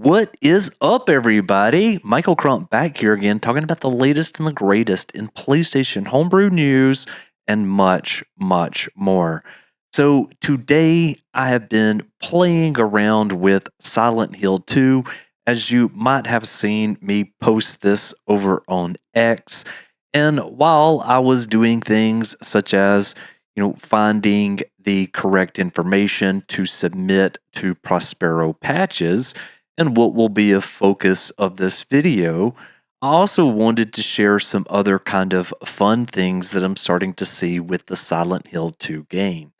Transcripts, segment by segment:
What is up, everybody? Michael Crump back here again, talking about the latest and the greatest in PlayStation homebrew news and much, much more. So, today I have been playing around with Silent Hill 2. As you might have seen me post this over on X. And while I was doing things such as, finding the correct information to submit to Prospero Patches, and what will be a focus of this video, I also wanted to share some other kind of fun things that I'm starting to see with the Silent Hill 2 game.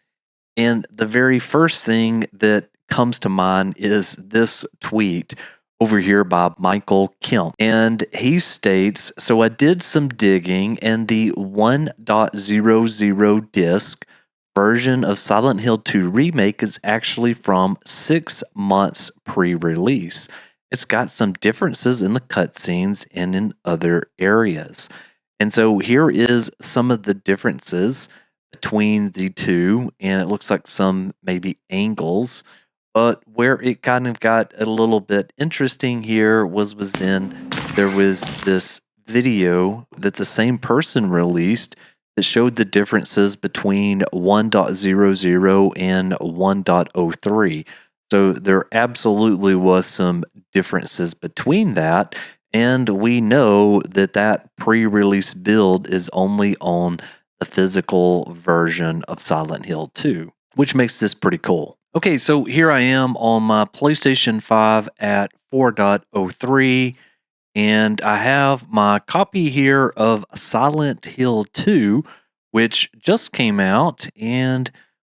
And the very first thing that comes to mind is this tweet over here by Michael Kemp. And he states, so I did some digging, and the 1.00 disc version of Silent Hill 2 Remake is actually from 6 months pre-release. It's got some differences in the cutscenes and in other areas. And so here is some of the differences between the two, and it looks like some maybe angles. But where it kind of got a little bit interesting here was then there was this video that the same person released that showed the differences between 1.00 and 1.03. So there absolutely was some differences between that, and we know that that pre-release build is only on the physical version of Silent Hill 2, which makes this pretty cool. Okay, so here I am on my PlayStation 5 at 4.03, and I have my copy here of Silent Hill 2, which just came out, and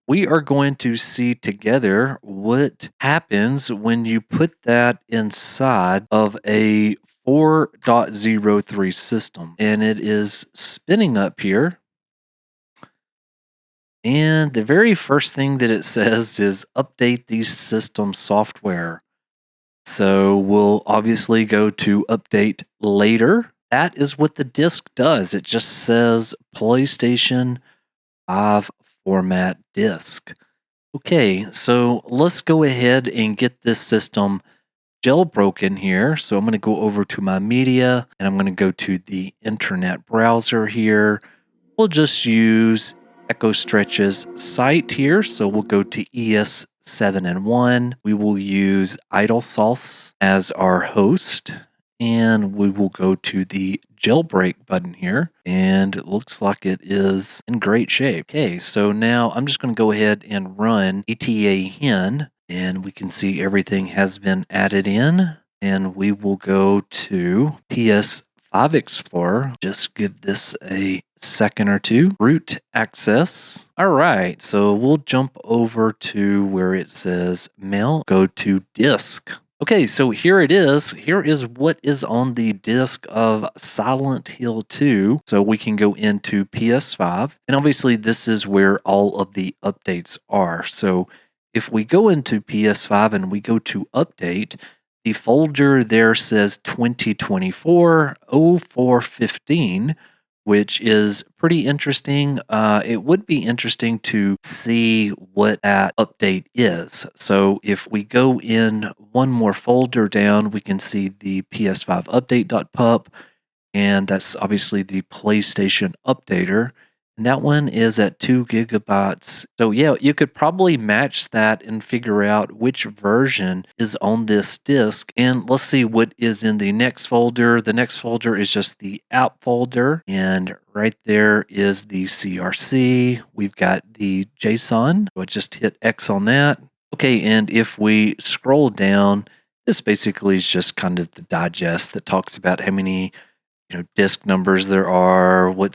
we are going to see together what happens when you put that inside of a 4.03 system. And it is spinning up here. And the very first thing that it says is update the system software. So we'll obviously go to update later. That is what the disc does. It just says PlayStation 5 format disc. Okay, so let's go ahead and get this system jailbroken here. So I'm going to go over to my media, and I'm going to go to the internet browser here. We'll just use Echo Stretch's site here. So we'll go to ES7N1. We will use IdleSauce as our host, and we will go to the jailbreak button here, and it looks like it is in great shape. Okay, so now I'm just going to go ahead and run ETA-hen, and we can see everything has been added in, and we will go to PS5 Explorer. Just give this a second or two. Root access. All right, so we'll jump over to where it says mail, go to disk. Okay, so here it is. Here is what is on the disc of Silent Hill 2. So we can go into PS5, and obviously this is where all of the updates are. So if we go into PS5 and we go to update, the folder there says 2024-0415, which is pretty interesting. It would be interesting to see what that update is. So if we go in one more folder down, we can see the PS5 update.pup, and that's obviously the PlayStation updater. And that one is at 2 gigabytes. So yeah, you could probably match that and figure out which version is on this disk. And let's see what is in the next folder. The next folder is just the app folder. And right there is the CRC. We've got the JSON. So I just hit X on that. Okay, and if we scroll down, this basically is just kind of the digest that talks about how many disk numbers there are, where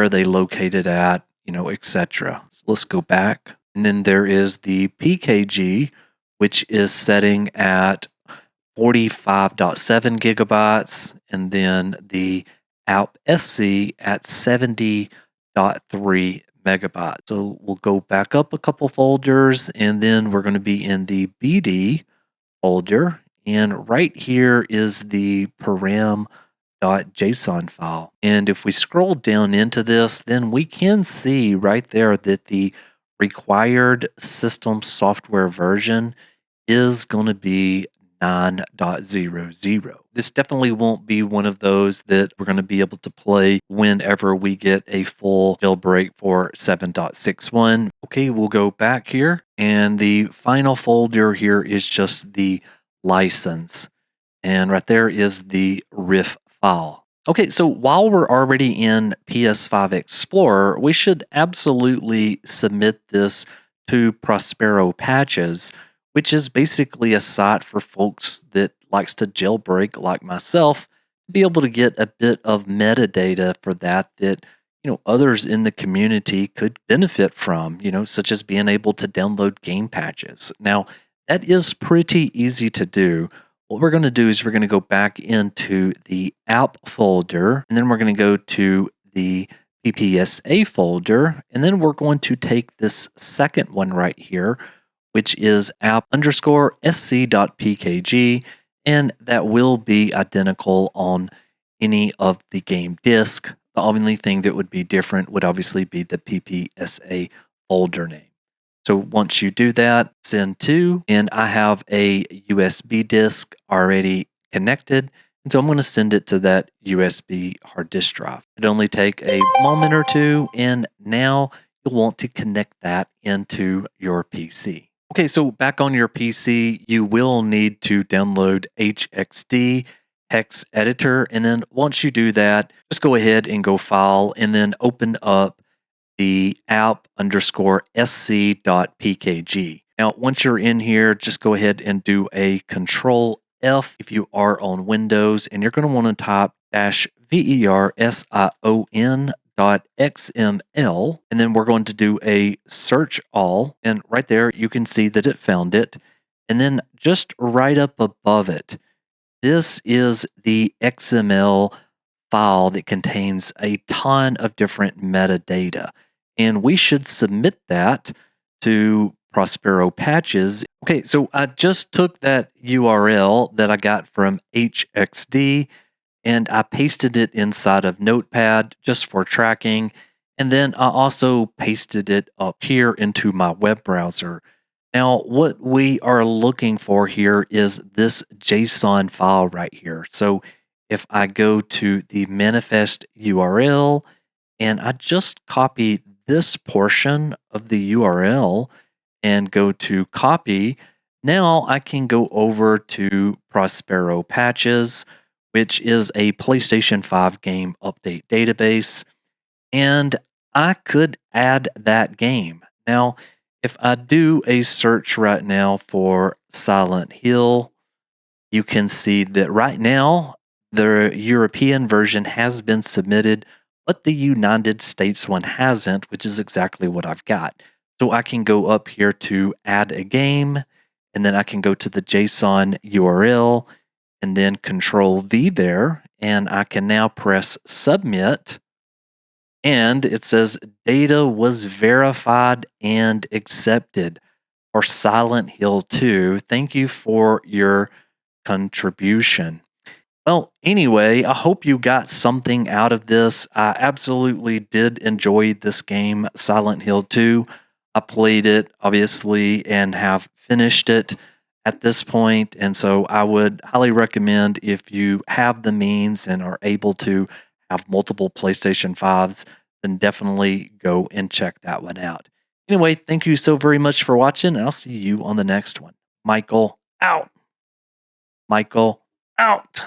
are they located at, etc. So let's go back. And then there is the PKG, which is setting at 45.7 gigabytes, and then the app SC at 70.3 megabytes. So we'll go back up a couple folders, and then we're going to be in the BD folder. And right here is the param.json file. And if we scroll down into this, then we can see right there that the required system software version is going to be 9.00. This definitely won't be one of those that we're going to be able to play whenever we get a full jailbreak for 7.61. Okay, we'll go back here, and the final folder here is just the license. And right there is the RIF file. Okay, so while we're already in PS5 Explorer, we should absolutely submit this to Prospero Patches, which is basically a site for folks that likes to jailbreak like myself, to be able to get a bit of metadata for that others in the community could benefit from, such as being able to download game patches. Now, that is pretty easy to do. What we're going to do is we're going to go back into the app folder, and then we're going to go to the PPSA folder, and then we're going to take this second one right here, which is app_sc.pkg, and that will be identical on any of the game disk. The only thing that would be different would obviously be the PPSA folder name. So once you do that, send to, and I have a USB disk already connected. And so I'm going to send it to that USB hard disk drive. It'll only take a moment or two, and now you'll want to connect that into your PC. Okay, so back on your PC, you will need to download HXD Hex Editor. And then once you do that, just go ahead and go File, and then open up the app_sc.pkg. Now, once you're in here, just go ahead and do a Control F if you are on Windows, and you're going to want to type -version.xml, and then we're going to do a search all, and right there you can see that it found it. And then just right up above it, this is the XML file that contains a ton of different metadata, and we should submit that to Prospero Patches. Okay, so I just took that URL that I got from HXD and I pasted it inside of Notepad just for tracking, and then I also pasted it up here into my web browser. Now, what we are looking for here is this JSON file right here. So if I go to the manifest URL and I just copy this portion of the URL and go to copy, now I can go over to Prospero Patches, which is a PlayStation 5 game update database, and I could add that game. Now, if I do a search right now for Silent Hill, you can see that right now the European version has been submitted, but the United States one hasn't, which is exactly what I've got. So I can go up here to add a game, and then I can go to the JSON URL and then Control V there, and I can now press submit. And it says data was verified and accepted for Silent Hill 2. Thank you for your contribution. Well, anyway, I hope you got something out of this. I absolutely did enjoy this game, Silent Hill 2. I played it, obviously, and have finished it at this point. And so I would highly recommend, if you have the means and are able to have multiple PlayStation 5s, then definitely go and check that one out. Anyway, thank you so very much for watching, and I'll see you on the next one. Michael out. Michael out.